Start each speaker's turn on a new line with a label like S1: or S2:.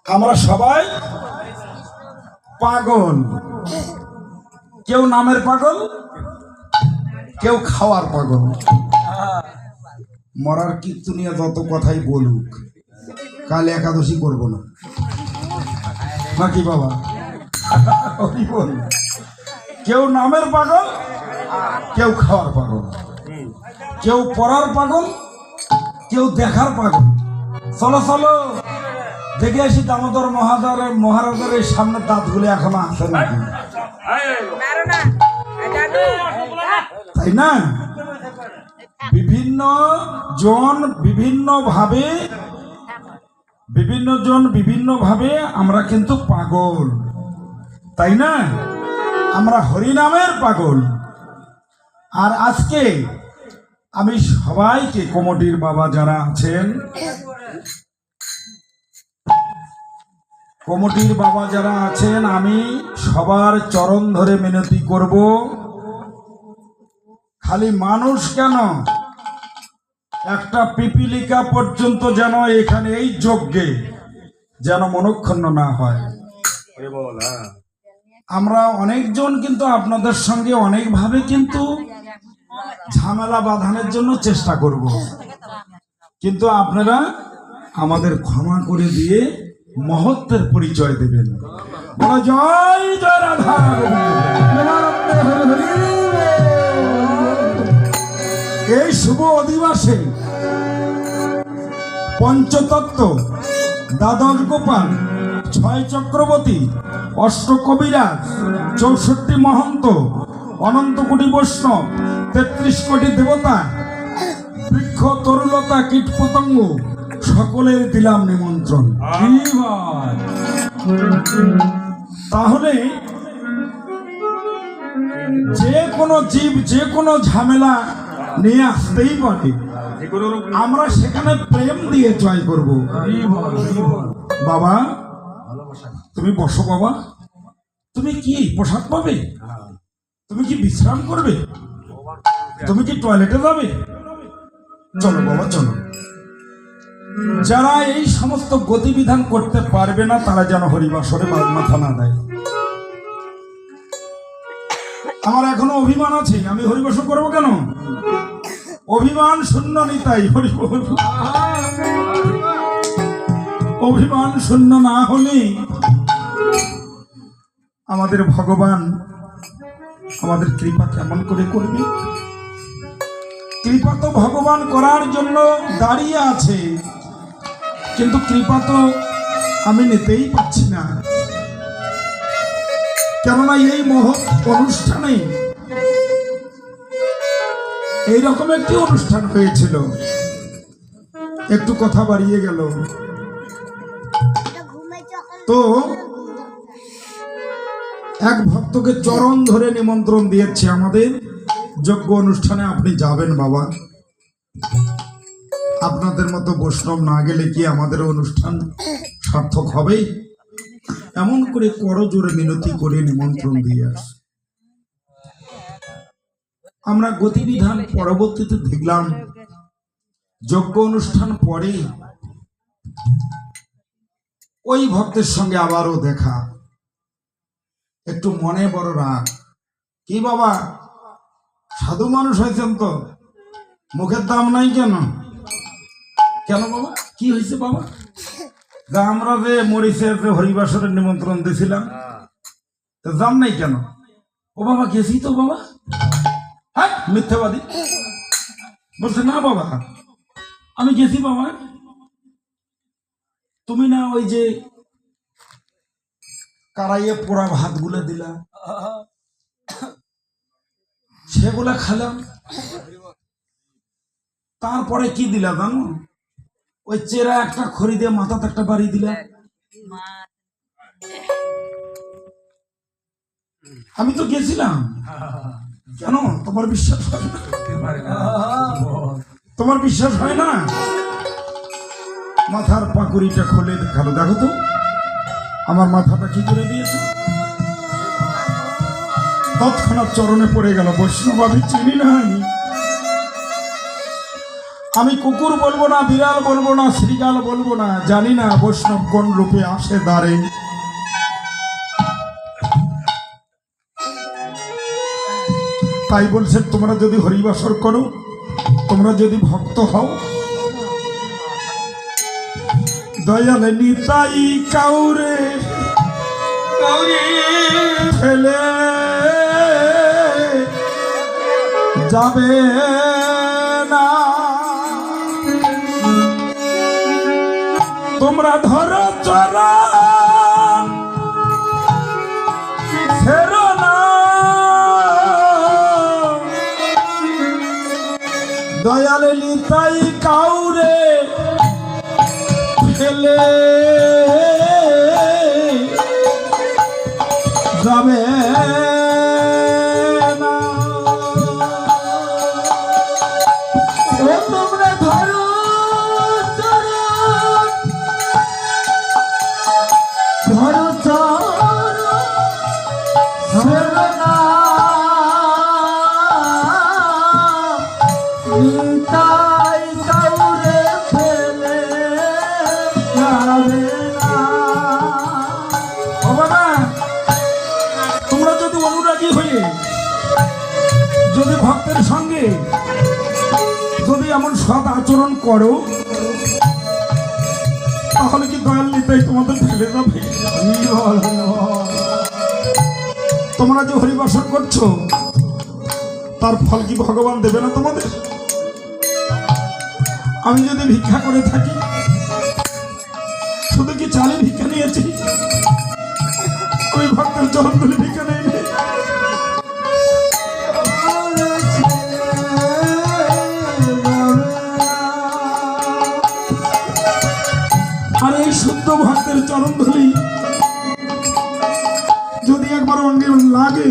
S1: আমরা সবাই পাগল, কেউ নামের পাগল, কেউ খাওয়ার পাগল। মরার কীর্তনিয়া যত কথাই বলুক, কাল একাদশী করব না নাকি বাবা? বল, কেউ নামের পাগল, কেউ খাওয়ার পাগল, কেউ পড়ার পাগল, কেউ দেখার পাগল। চলো চলো দেখে আসি দামোদর মহারাজের এই সামনে দাঁতগুলো এখনো আছে নাকি, তাই না? বিভিন্ন জন বিভিন্ন ভাবে আমরা কিন্তু পাগল, তাই না? আমরা হরিনামের পাগল। আর আজকে আমি সবাইকে, কমিটির বাবা যারা আছেন, আমি সবার চরণ ধরে মিনতি করব, খালি মানুষ কেন, একটা পিপিলিকা পর্যন্ত যেন এখানে এই যজ্ঞে যেন মনক্ষুণ্ণ না হয়। আমরা অনেকজন কিন্তু আপনাদের সঙ্গে অনেকভাবে কিন্তু ঝামেলা বাঁধানোর জন্য চেষ্টা করব, কিন্তু আপনারা আমাদের ক্ষমা করে দিয়ে মহত্বের পরিচয় দেবেন। বলো জয় জয় রাধা। এই শুভ অধিবাসে পঞ্চতত্ত্ব, দ্বাদশ গোপাল, 6 চক্রবর্তী, 8 কবিরাজ, 64 মহন্ত, অনন্ত কোটি বৈষ্ণব, 33 কোটি দেবতা, বৃক্ষ তরুলতা, কীট পতঙ্গ সকলের দিলাম নিমন্ত্রণ। তাহলে যে কোনো জীব যে কোনো ঝামেলা নিয়ে আসতেই পারে, আমরা সেখানে প্রেম দিয়ে জয় করব। বাবা তুমি বসো, বাবা তুমি কি প্রসাদ পাবে, তুমি কি বিশ্রাম করবে, তুমি কি টয়লেটে যাবে? চলো বাবা চলো। যারা এই সমস্ত গতিবিধান করতে পারবে না তারা যেন হরিবাসরে মাথা না দেয়। আমার এখনো অভিমান আছে, আমি হরিবাস করবো কেন? অভিমান শূন্য নিতাই হরিবল। অভিমান শূন্য না হলে আমাদের ভগবান আমাদের কৃপা কেমন করে করবে? কৃপা তো ভগবান করার জন্য দাঁড়িয়ে আছে, কিন্তু কৃপা তো আমি নিতেই পাচ্ছি না। কেননা এই মহৎ অনুষ্ঠানে এইরকম একটি অনুষ্ঠান হয়েছিল, একটু কথা বাড়িয়ে গেল তো এক ভক্তকে চরণ ধরে নিমন্ত্রণ দিয়েছে আমাদের যজ্ঞ অনুষ্ঠানে আপনি যাবেন বাবা। আপনাদের মতো বৈষ্ণব না গেলে কি আমাদের অনুষ্ঠান সার্থক হবে? এমন করে করজোরে মিনতি করে নিমন্ত্রণ দিয়ে আস। আমরা গতিবিধান পরবর্তীতে দেখলাম, যজ্ঞ অনুষ্ঠান পরে ওই ভক্তের সঙ্গে আবারও দেখা, একটু মনে বড় রাগ। কি বাবা সাধু মানুষ হয়েছেন তো, মুখের দাম নাই কেন? কেন বাবা কি হয়েছে বাবা? আমরা যে মরিচে হরিবাসরের নিমন্ত্রণ দিয়েছিলাম, দাম নাই কেন? ও বাবা গেছি তো বাবা। হ্যাঁ মিথ্যাবাদী বলছে, না বাবা আমি গেছি বাবা। তুমি না ওই যে কারাইয়ে পোড়া ভাত গুলো দিলা, সেগুলা খেলাম, তারপরে কি দিলা জানো? ওই চেরা একটা খড়ি দিয়ে মাথাতে একটা বাড়ি দিলা। আমি তো গেছিলাম। কেন তোমার বিশ্বাস হয় না? তোমার বিশ্বাস হয় না? মাথার পাকুড়িটা খুলে দেখালো, দেখো তো আমার মাথাটা কি করে দিয়েছে। তৎক্ষণাৎ চরণে পড়ে গেল, বৈষ্ণব আমি চিনি নাই, আমি কুকুর বলবো না, বিড়াল বলবো না, শ্রীগাল বলবো না, জানি না বৈষ্ণব কোন রূপে আসে দ্বারে। তাই বলছে তোমরা যদি হরিবাসর করো, তোমরা যদি ভক্ত হও, দয়ালে নিতাই কাউরে ফেলে যাবে না। তোমরা ধরো চরণ ফেরো না, দয়ালে নিতাই কাউরে ফেলে যাবে না।
S2: তোমরা ধরো চরণ, ধরো চরণ ফেরো না, নিতাই কাউরে ফেলে যাবে না।
S1: ও বাবা, তোমরা যদি অনুরাগী হয়ে যদি ভক্তের সঙ্গে যদি এমন সৎ আচরণ করো, তাহলে কি দয়াল নিতাই তোমাদের ফেলে যাবে? তোমরা যে হরিবাসন করছো, তার ফল কি ভগবান দেবে না তোমাদের? আমি যদি ভিক্ষা করে থাকি, শুধু কি চালে ভিক্ষা নিয়েছি? আমি ভক্তের চরণ ধরে ভিক্ষা নেই। আর এই শুদ্ধ ভক্তের চরণ ধরি যদি একবার অঙ্গে লাগে,